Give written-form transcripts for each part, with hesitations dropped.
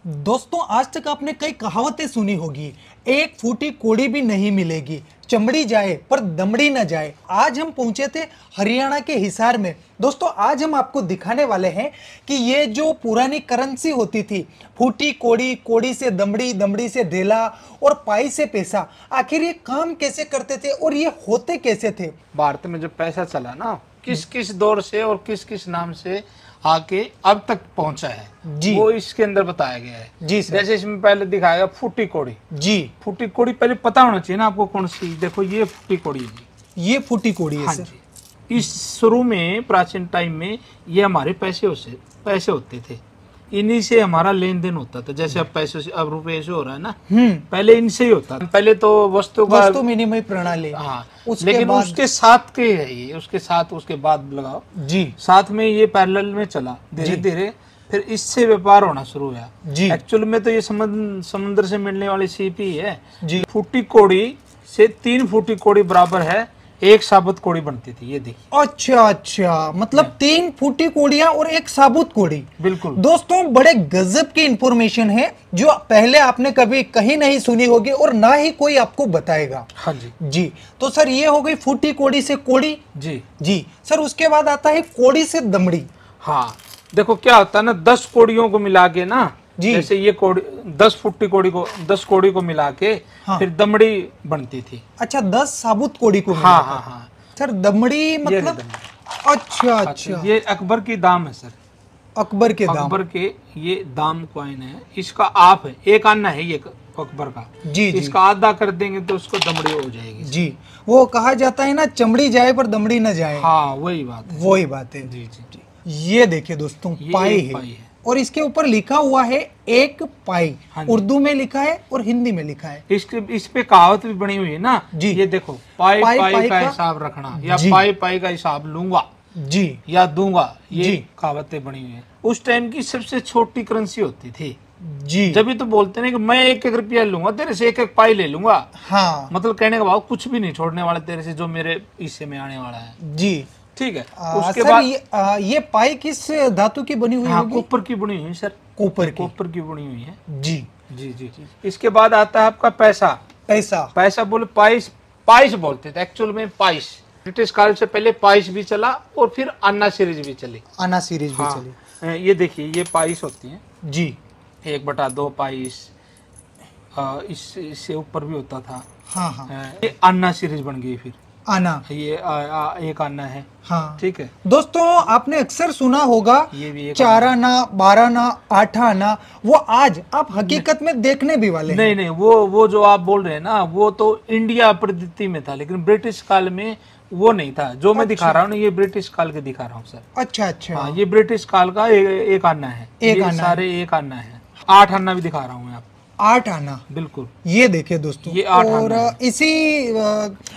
दोस्तों, आज तक आपने कई कहावतें सुनी होगी, एक फूटी कोड़ी भी नहीं मिलेगी, चमड़ी जाए पर दमड़ी न जाए। आज हम पहुंचे थे हरियाणा के हिसार में। दोस्तों, आज हम आपको दिखाने वाले हैं कि ये जो पुरानी करेंसी होती थी, फूटी कोड़ी, कोड़ी से दमड़ी, दमड़ी से ढेला और पाई से पैसा, आखिर ये काम कैसे करते थे और ये होते कैसे थे। भारत में जो पैसा चला ना, किस किस दौर से और किस किस नाम से आके अब तक पहुंचा है जी, वो इसके अंदर बताया गया है। जी सर। जैसे इसमें पहले दिखाया फूटी कोड़ी। जी, फूटी कोड़ी पहले पता होना चाहिए ना आपको कौन सी। देखो ये फूटी कोड़ी है जी। ये फूटी कोड़ी है हाँ सर। जी। इस शुरू में प्राचीन टाइम में ये हमारे पैसे होते थे, इन्हीं से हमारा लेन देन होता था। जैसे अब पैसे से, अब रुपए से हो रहा है ना, पहले इनसे ही होता था। पहले तो वस्तु विनिमय प्रणाली। हाँ, लेकिन उसके साथ के है ये, उसके साथ उसके बाद लगाओ जी, साथ में ये पैरेलल में चला धीरे धीरे, फिर इससे व्यापार होना शुरू हुआ जी। एक्चुअल में तो ये समुद्र से मिलने वाली सीप ही है जी। फूटी कोड़ी से 3 फूटी कोड़ी बराबर है एक साबुत कोड़ी बनती थी। ये देखिए। अच्छा, मतलब 3 फूटी कोड़ियां और एक साबुत कोड़ी। बिल्कुल दोस्तों, बड़े गजब की इंफॉर्मेशन है जो पहले आपने कभी कहीं नहीं सुनी होगी और ना ही कोई आपको बताएगा। हाँ जी। जी, तो सर ये हो गई फूटी कोड़ी से कोड़ी। जी जी सर, उसके बाद आता है कोड़ी से दमड़ी। हाँ, देखो क्या होता है ना, 10 कोड़ियों को मिला के ना, जैसे ये कोड़ी 10 फुट्टी कोड़ी को 10 कोड़ी को मिला के फिर दमड़ी बनती थी। अच्छा, 10 साबुत कोड़ी को हाँ हाँ हाँ सर, दमड़ी मतलब। अच्छा, ये अकबर की दाम है सर। अकबर के दाम। अकबर के ये दाम कॉइन है। इसका आप है, एक आना है ये अकबर का। जी, इसका आधा कर देंगे तो उसको दमड़ी हो जाएगी। जी, वो कहा जाता है ना, चमड़ी जाए पर दमड़ी न जाए। हाँ, वही बात है। वही बात है। जी जी। ये देखिए दोस्तों, पाई है और इसके ऊपर लिखा हुआ है एक पाई। हाँ, उर्दू में लिखा है और हिंदी में लिखा है। इस पे कहावत भी बनी हुई है ना जी। ये देखो, पाई का हिसाब रखना, या पाई का हिसाब लूंगा जी या दूंगा, ये जी। कहावतें बनी हुई है। उस टाइम की सबसे छोटी करेंसी होती थी जी। जब भी तो बोलते ना कि मैं 1-1 रुपया लूंगा तेरे से, 1-1 पाई ले लूंगा। हाँ, मतलब कहने का भाव कुछ भी नहीं छोड़ने वाला तेरे से जो मेरे हिस्से में आने वाला है। जी, ठीक है। उसके बाद ये पाई किस धातु की बनी हुई है? कॉपर की बनी हुई है सर। कॉपर की बनी हुई है। जी जी जी। इसके बाद आता है आपका पैसा बोले पाइस बोलते थे एक्चुअल में। पाइस ब्रिटिश काल से पहले पाइस भी चला और फिर अन्ना सीरीज भी चली। चली। ये देखिए, ये पाइस होती है जी। 1/2 पाइस। इससे ऊपर भी होता था। हाँ। ये अन्ना सीरीज बन गई फिर। आना, ये एक आना है। हाँ ठीक है दोस्तों, आपने अक्सर सुना होगा ये भी 4 आना, 12 आना, 8 आना। वो आज आप हकीकत में देखने भी वाले हैं। नहीं, वो जो आप बोल रहे हैं ना, वो तो इंडिया पद्धति में था, लेकिन ब्रिटिश काल में वो नहीं था। जो मैं दिखा रहा हूँ ना, ये ब्रिटिश काल के दिखा रहा हूँ सर। अच्छा। हाँ, ये ब्रिटिश काल का एक आना है। सारे एक आना है। 8 आना भी दिखा रहा हूँ मैं आपको। 8 आना, बिल्कुल। ये देखिए दोस्तों, ये 8 और आना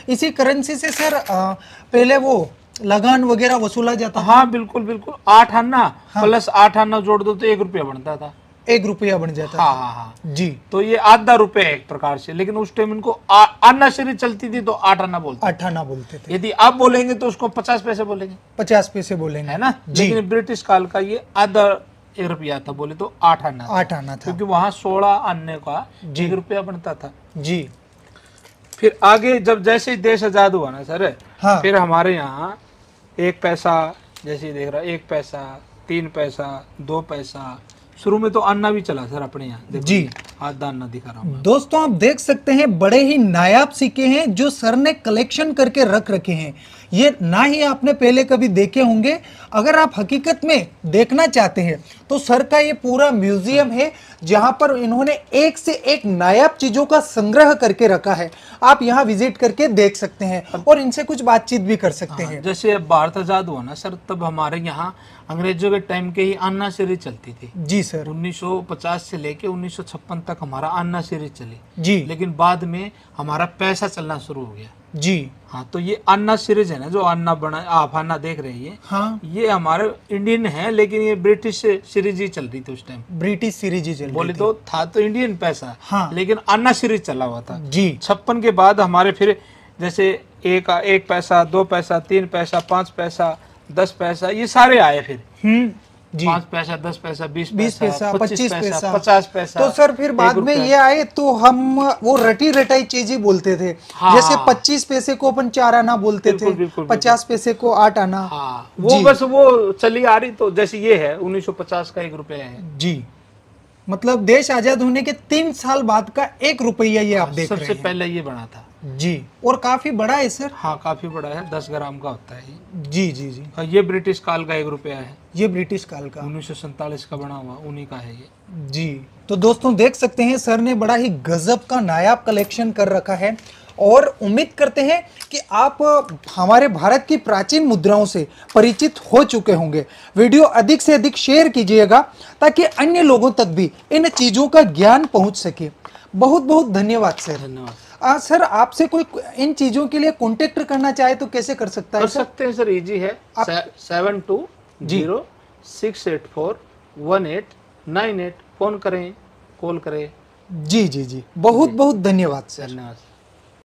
इसी करेंसी से सर पहले वो लगान वगैरह वसूला जाता। हाँ बिल्कुल। 8 आना प्लस 8 आना जोड़ दो तो 1 रुपया बनता था। 1 रुपया बन जाता। हाँ जी। तो ये आधा रुपया है एक प्रकार से, लेकिन उस टाइम इनको आना सीरीज चलती थी तो 8 आना बोलते। 8 आना बोलते थे। यदि आप बोलेंगे तो उसको 50 पैसे बोलेंगे। 50 पैसे बोलेंगे, है ना। लेकिन ब्रिटिश काल का ये आधा 1 रुपया था, बोले तो 8 आना। 8 आना था, क्योंकि वहाँ 16 आने का 1 रुपया बनता था। जी। फिर आगे जब जैसे ही देश आजाद हुआ ना सर, हाँ। फिर हमारे यहाँ 1 पैसा, जैसे देख रहा 1 पैसा, 3 पैसा, 2 पैसा। शुरू में तो अन्ना भी चला सर अपने यहाँ। जी, आधा अन्ना दिखा रहा हूँ। दोस्तों, आप देख सकते हैं बड़े ही नायाब सिक्के हैं जो सर ने कलेक्शन करके रख रखे हैं। ये ना ही आपने पहले कभी देखे होंगे। अगर आप हकीकत में देखना चाहते हैं तो सर का ये पूरा म्यूजियम है जहां पर इन्होंने एक से एक नायाब चीजों का संग्रह करके रखा है। आप यहाँ विजिट करके देख सकते हैं और इनसे कुछ बातचीत भी कर सकते हैं। जैसे भारत आजाद हुआ ना सर, तब हमारे यहाँ अंग्रेजों के टाइम के ही अन्ना सीरीज चलती थी। जी सर। 1950 से लेके 1956 तक हमारा अन्ना सीरीज चली। जी। लेकिन बाद में हमारा पैसा चलना शुरू हो गया। जी। हाँ, तो ये अन्ना सीरीज है ना, जो अन्ना बना आप अन्ना देख रहे हैं। हाँ, ये हमारे इंडियन है, लेकिन ये ब्रिटिश सीरीज ही चल रही थी उस टाइम। ब्रिटिश सीरीज ही चल रही बोले थी। तो था तो इंडियन पैसा। हाँ। लेकिन अन्ना सीरीज चला हुआ था। जी। 56 के बाद हमारे फिर जैसे 1 पैसा, 2 पैसा, 3 पैसा, 5 पैसा, 10 पैसा, ये सारे आए फिर। जी। 5 पैसा, 10 पैसा, 20 पैसा, 25 पैसा, 50 पैसा। तो सर फिर बाद में ये आए तो हम वो रटी रटाई चीज ही बोलते थे। हाँ, जैसे 25 पैसे को अपन 4 आना बोलते बिल्कुल, थे, बिल्कुल, 50 पैसे को 8 आना। हाँ, वो बस वो चली आ रही। तो जैसे ये है 1950 का 1 रुपया है जी, मतलब देश आजाद होने के 3 साल बाद का 1 रुपया ये आप देख रहे सबसे हैं। पहले ये बना था जी, और काफी बड़ा है सर। हाँ, काफी बड़ा है, 10 ग्राम का होता है ये। जी जी जी। हाँ, ये ब्रिटिश काल का 1 रुपया है, ये ब्रिटिश काल का 1947 का बना हुआ, उन्हीं का है ये। जी। तो दोस्तों देख सकते हैं सर ने बड़ा ही गजब का नायाब कलेक्शन कर रखा है, और उम्मीद करते हैं कि आप हमारे भारत की प्राचीन मुद्राओं से परिचित हो चुके होंगे। वीडियो अधिक से अधिक शेयर कीजिएगा ताकि अन्य लोगों तक भी इन चीज़ों का ज्ञान पहुंच सके। बहुत बहुत धन्यवाद सर। धन्यवाद सर आपसे कोई इन चीज़ों के लिए कांटेक्ट करना चाहे तो कैसे कर सकता है? कर सकते हैं सर, इजी है। 7206841898 फोन करें, कॉल करें। जी जी जी, बहुत बहुत धन्यवाद सर। धन्यवाद।